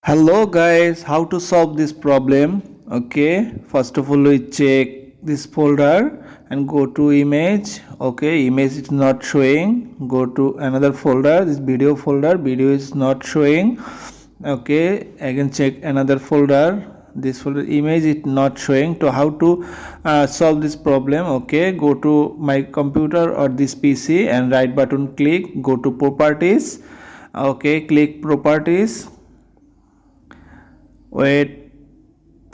Hello guys, how to solve this problem? Okay, first of all we check this folder and go to image. Okay, image is not showing. Go to another folder, this video folder, video is not showing. Okay, again check another folder, this folder image is not showing. So how to solve this problem? Okay, go to my computer or this PC and right button click, go to properties. Okay, click properties, wait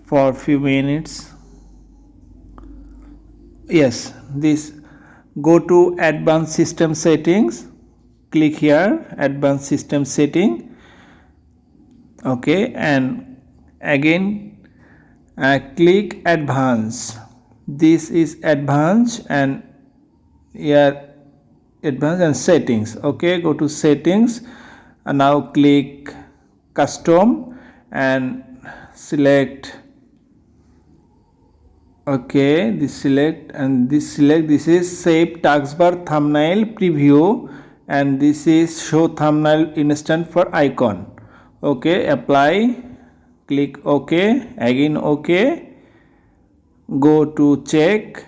for few minutes. Yes, this, go to advanced system settings, click here advanced system setting. Okay, and again click advanced, this is advanced, and here advanced and settings. Okay, go to settings and now click custom and select. Okay, this select and this is save taskbar thumbnail preview, and this is show thumbnail instant for icon. Okay, apply, click OK, again OK, go to check.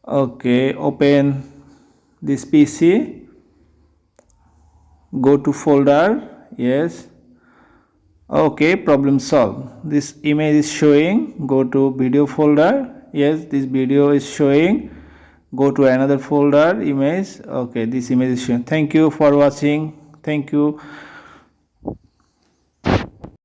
Okay, open this PC, go to folder. Yes, okay, problem solved. This image is showing, go to video folder. Yes, this video is showing, go to another folder, image. Okay, this image is showing. Thank you for watching. Thank you.